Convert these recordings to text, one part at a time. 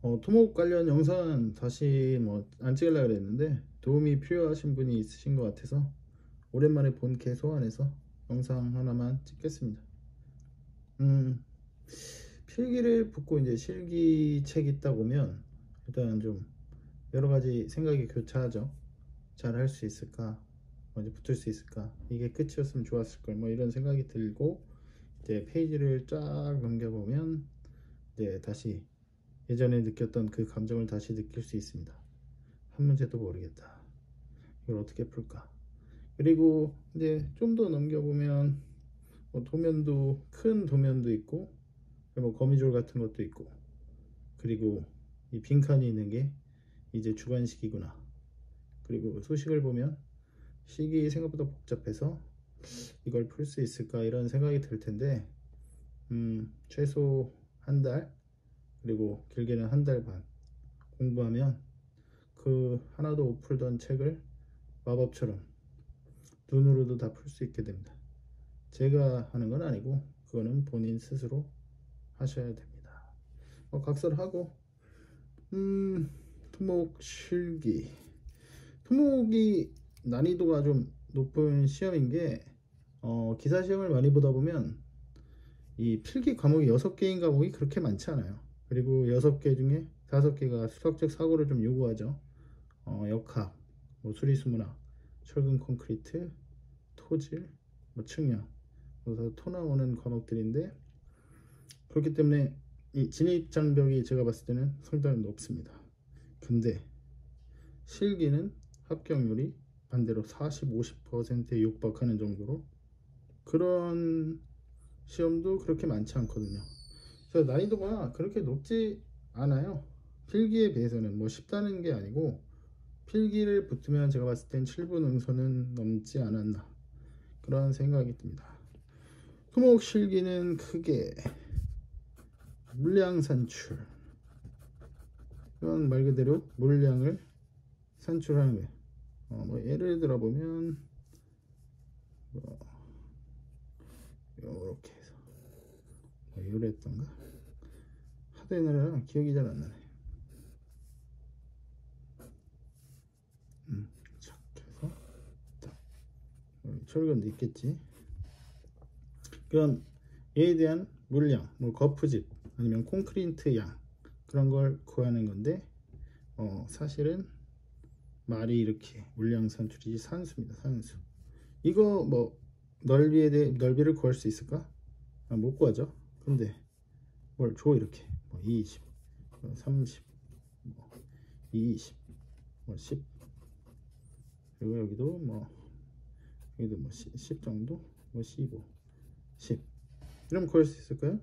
토목 관련 영상은 다시 뭐 안 찍으려고 그랬는데 도움이 필요하신 분이 있으신 것 같아서 오랜만에 본캐 소환해서 영상 하나만 찍겠습니다. 음, 필기를 붙고 이제 실기책 있다 보면 일단 좀 여러 가지 생각이 교차하죠. 잘 할 수 있을까? 언제 붙을 수 있을까? 이게 끝이었으면 좋았을 걸. 뭐 이런 생각이 들고 이제 페이지를 쫙 넘겨보면 이제 다시 예전에 느꼈던 그 감정을 다시 느낄 수 있습니다. 한 문제도 모르겠다. 이걸 어떻게 풀까? 그리고 이제 좀 더 넘겨보면 뭐 도면도 큰 도면도 있고 뭐 거미줄 같은 것도 있고 그리고 이 빈칸이 있는 게 이제 주관식이구나. 그리고 소식을 보면 식이 생각보다 복잡해서 이걸 풀 수 있을까 이런 생각이 들 텐데 최소 한 달 그리고 길게는 한 달 반 공부하면 그 하나도 못 풀던 책을 마법처럼 눈으로도 다 풀 수 있게 됩니다. 제가 하는 건 아니고 그거는 본인 스스로 하셔야 됩니다. 각설하고 토목 실기 토목이 난이도가 좀 높은 시험인 게 기사 시험을 많이 보다 보면 이 필기 과목이 6개인 과목이 그렇게 많지 않아요. 그리고 6개 중에 5개가 수학적 사고를 좀 요구하죠. 역학, 뭐 수리수문학, 철근 콘크리트, 토질, 뭐 측량, 그래서 토 나오는 과목들인데 그렇기 때문에 이 진입 장벽이 제가 봤을 때는 상당히 높습니다. 근데 실기는 합격률이 반대로 40, 50%에 육박하는 정도로 그런 시험도 그렇게 많지 않거든요. 그래서 난이도가 그렇게 높지 않아요. 필기에 비해서는 뭐 쉽다는 게 아니고 필기를 붙으면 제가 봤을 땐 7분 응선은 넘지 않았나 그런 생각이 듭니다. 토목 실기는 크게 물량 산출, 이건 말 그대로 물량을 산출하는 거예요. 뭐 예를 들어 보면 뭐 이렇게 해서 뭐 이랬던가 하도 옛날이라 기억이 잘 안 나네. 착 해서 딱 철근도 있겠지. 그럼 얘에 대한 물량, 뭐 거푸집 아니면 콘크리트 양 그런 걸 구하는 건데 사실은 말이 이렇게 물량 산출이지 산수입니다. 산수. 이거 뭐 넓이에 대해 넓이를 구할 수 있을까? 못 구하죠. 근데 뭘 줘 이렇게 뭐 20, 뭐 30, 뭐 20, 뭐 10 그리고 여기도 뭐 10 정도, 뭐 15, 10 이러면 구할 수 있을까요?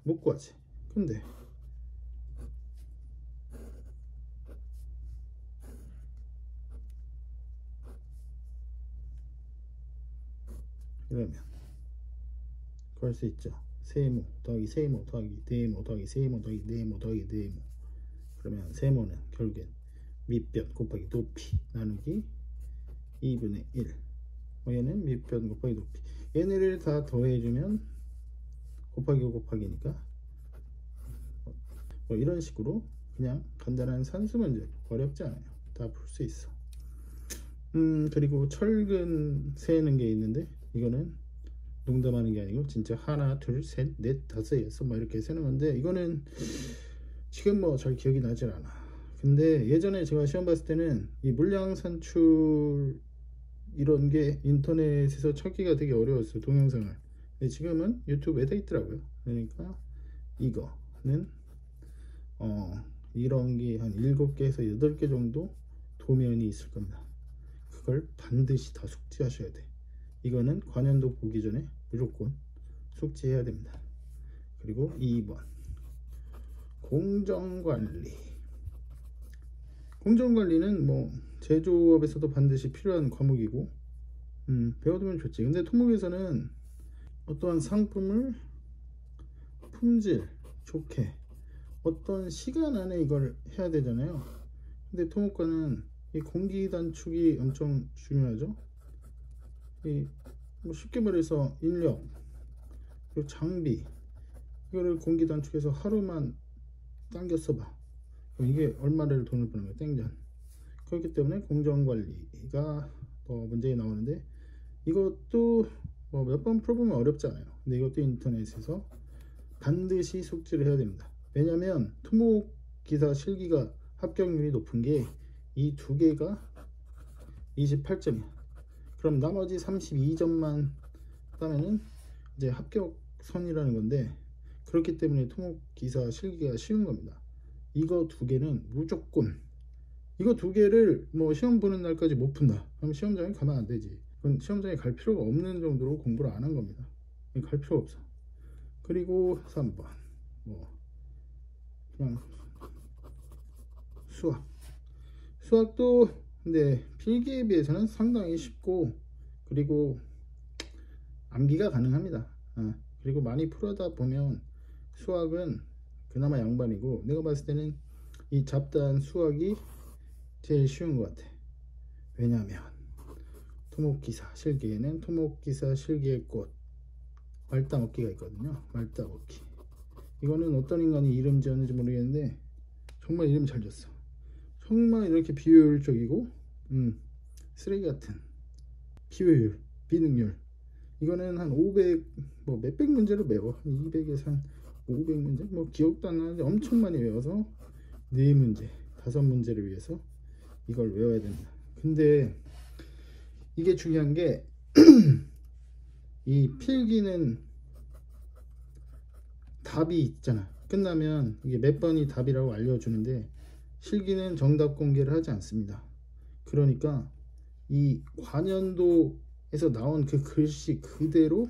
못 구하지. 근데 이러면 구할 수 있죠. 세모 더하기 세모 더하기 네모 더하기 세모 더하기 네모 더하기 네모 그러면 세모는 결국엔 밑변 곱하기 높이 나누기 2분의 1 얘는 밑변 곱하기 높이 얘네를 다 더해주면 곱하기 곱하기니까 뭐 이런 식으로 그냥 간단한 산수 문제 어렵지 않아요. 다 풀 수 있어. 그리고 철근 세는 게 있는데 이거는 농담하는 게 아니고 진짜 하나 둘 셋 넷 다섯 여섯 뭐 이렇게 세는 건데 이거는 지금 뭐 잘 기억이 나질 않아. 근데 예전에 제가 시험 봤을 때는 이 물량 산출 이런 게 인터넷에서 찾기가 되게 어려웠어요. 동영상을. 근데 지금은 유튜브에 다 있더라고요. 그러니까 이거는 이런 게 한 7개에서 8개 정도 도면이 있을 겁니다. 그걸 반드시 다 숙지하셔야 돼. 이거는 관연도 보기 전에 무조건 숙지해야 됩니다. 그리고 2번 공정관리. 공정관리는 뭐 제조업에서도 반드시 필요한 과목이고 배워두면 좋지. 근데 토목에서는 어떠한 상품을 품질 좋게 어떤 시간 안에 이걸 해야 되잖아요. 근데 토목과는 이 공기 단축이 엄청 중요하죠. 뭐 쉽게 말해서 인력 그리고 장비 이거를 공기 단축해서 하루만 당겨 써봐. 그럼 이게 얼마를 돈을 버는 거야, 땡전. 그렇기 때문에 공정관리가 문제가 나오는데, 이것도 뭐 몇 번 풀어보면 어렵지 않아요. 근데 이것도 인터넷에서 반드시 숙지를 해야 됩니다. 왜냐면 토목기사 실기가 합격률이 높은 게 이 두 개가 28점이야. 그럼 나머지 32점만 따면은 이제 합격선이라는 건데, 그렇기 때문에 토목기사 실기가 쉬운 겁니다. 이거 두 개는 무조건, 이거 두 개를 뭐 시험 보는 날까지 못 푼다 그럼 시험장에 가면 안 되지. 그건 시험장에 갈 필요가 없는 정도로 공부를 안 한 겁니다. 갈 필요 없어. 그리고 3번 뭐 그냥 수학도 근데 필기에 비해서는 상당히 쉽고, 그리고 암기가 가능합니다. 그리고 많이 풀어다 보면 수학은 그나마 양반이고, 내가 봤을 때는 이 잡다한 수학이 제일 쉬운 것 같아. 왜냐면 토목기사 실기에는 토목기사 실기의 꽃 말따먹기가 있거든요. 말따먹기. 이거는 어떤 인간이 이름 지었는지 모르겠는데 정말 이름 잘 지었어. 정말 이렇게 비효율적이고 쓰레기 같은 비효율, 비능률. 이거는 한 500, 뭐 몇백 문제를 외워. 한 200에서 한 500문제? 뭐 기억도 안 나는데 엄청 많이 외워서 4문제, 5문제를 위해서 이걸 외워야 된다. 근데 이게 중요한 게 이 필기는 답이 있잖아. 끝나면 이게 몇 번이 답이라고 알려주는데, 실기는 정답 공개를 하지 않습니다. 그러니까 이 관연도에서 나온 그 글씨 그대로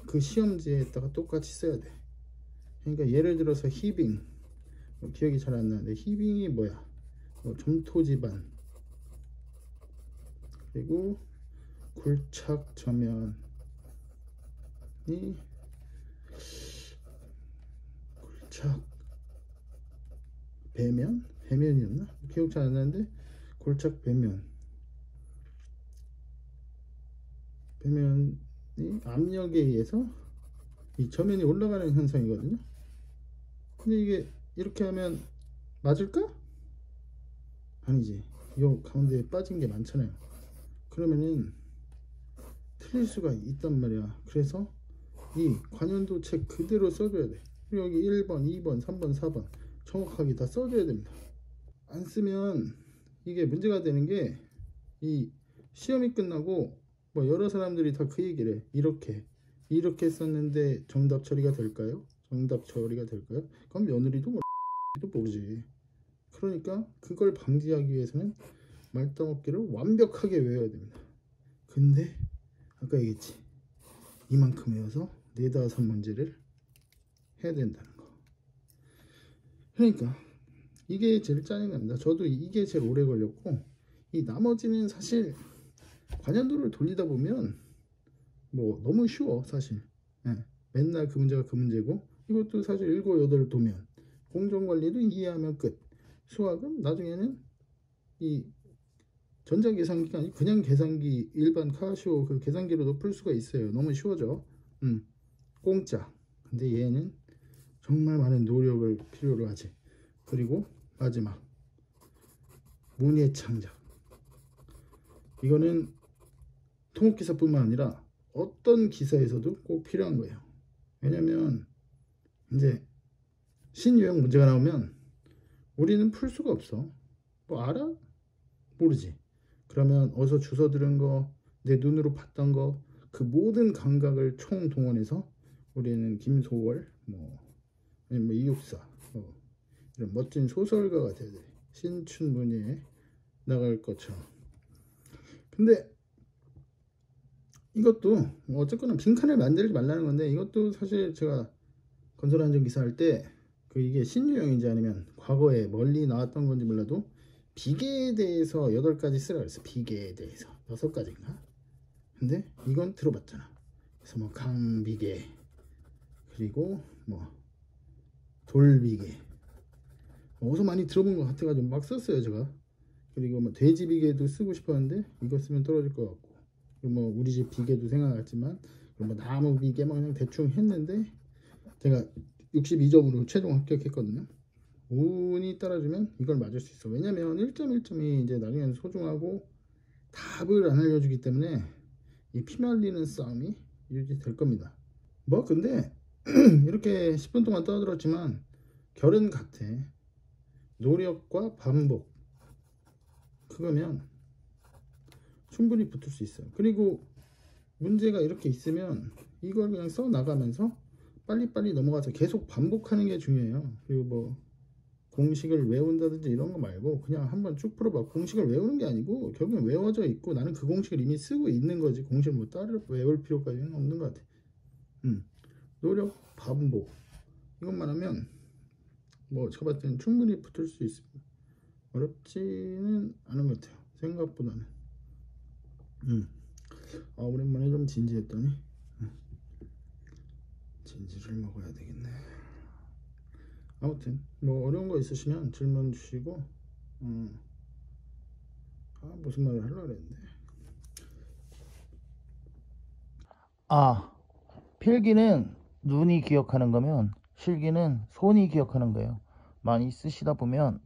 그 시험지에다가 똑같이 써야 돼. 그러니까 예를 들어서 히빙, 기억이 잘 안 나는데 히빙이 뭐야? 점토지반, 그리고 굴착 저면이 굴착 배면이었나? 기억 잘 안 나는데 골착 배면이 압력에 의해서 이 저면이 올라가는 현상이거든요. 근데 이게 이렇게 하면 맞을까? 아니지. 이 가운데에 빠진 게 많잖아요. 그러면은 틀릴 수가 있단 말이야. 그래서 이 관연도 책 그대로 써줘야 돼. 여기 1번, 2번, 3번, 4번 정확하게 다 써줘야 됩니다. 안 쓰면 이게 문제가 되는 게, 이 시험이 끝나고 뭐 여러 사람들이 다 그 얘기를 해. 이렇게 썼는데 정답 처리가 될까요? 정답 처리가 될까요? 그럼 며느리도 모르지. 그러니까 그걸 방지하기 위해서는 말따먹기를 완벽하게 외워야 됩니다. 근데 아까 얘기했지, 이만큼 외워서 4-5문제를 해야 된다는 거. 그러니까 이게 제일 짜증납니다. 저도 이게 제일 오래 걸렸고, 이 나머지는 사실 관연도를 돌리다 보면 뭐 너무 쉬워 사실. 맨날 그 문제가 그 문제고, 이것도 사실 7, 8도면 공정관리도 이해하면 끝. 수학은 나중에는 이 전자계산기가 아니고 그냥 계산기, 일반 카시오 그 계산기로도 풀 수가 있어요. 너무 쉬워져. 공짜. 근데 얘는 정말 많은 노력을 필요로 하지. 그리고 마지막 문예 창작. 이거는 토목기사뿐만 아니라 어떤 기사에서도 꼭 필요한 거예요. 왜냐면 이제 신유형 문제가 나오면 우리는 풀 수가 없어. 뭐 알아? 모르지. 그러면 어디서 주워 들은 거, 내 눈으로 봤던 거, 그 모든 감각을 총동원해서 우리는 김소월, 아니면 뭐 이육사, 이런 멋진 소설가가 돼야 돼. 신춘문예에 나갈 것처럼. 근데 이것도 어쨌거나 빈칸을 만들지 말라는 건데, 이것도 사실 제가 건설안전 기사 할 때 이게 신유형인지 아니면 과거에 멀리 나왔던 건지 몰라도 비계에 대해서 8가지 쓰라 그랬어. 비계에 대해서 6가지인가? 근데 이건 들어봤잖아. 그래서 뭐 강비계, 그리고 뭐 돌비계, 어디서 많이 들어본 것 같아가지고 막 썼어요 제가. 그리고 뭐 돼지비계도 쓰고 싶었는데 이거 쓰면 떨어질 것 같고, 그리고 뭐 우리 집 비계도 생각났지만, 그리고 뭐 나무 비계 뭐 그냥 대충 했는데 제가 62점으로 최종 합격했거든요. 운이 따라주면 이걸 맞을 수 있어. 왜냐면 1.1점이 이제 나중에는 소중하고 답을 안 알려주기 때문에 이 피말리는 싸움이 유지될 겁니다. 뭐 근데 이렇게 10분 동안 떠들었지만 결은 같아. 노력과 반복, 그거면 충분히 붙을 수 있어요. 그리고 문제가 이렇게 있으면 이걸 그냥 써 나가면서 빨리빨리 넘어가서 계속 반복하는 게 중요해요. 그리고 뭐 공식을 외운다든지 이런 거 말고 그냥 한번 쭉 풀어봐. 공식을 외우는 게 아니고 결국엔 외워져 있고 나는 그 공식을 이미 쓰고 있는 거지, 공식을 뭐 따로 외울 필요까지는 없는 것 같아. 노력, 반복, 이것만 하면 뭐 제가 봤을 때는 충분히 붙을 수 있습니다. 어렵지는 않은 것 같아요, 생각보다는. 오랜만에 좀 진지했더니 진지를 먹어야 되겠네. 아무튼 뭐 어려운 거 있으시면 질문 주시고, 무슨 말을 하려고 그랬는데, 필기는 눈이 기억하는 거면 실기는 손이 기억하는 거예요. 많이 쓰시다 보면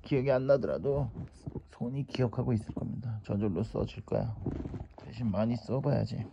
기억이 안 나더라도 손이 기억하고 있을 겁니다. 저절로 써질 거야. 대신 많이 써봐야지.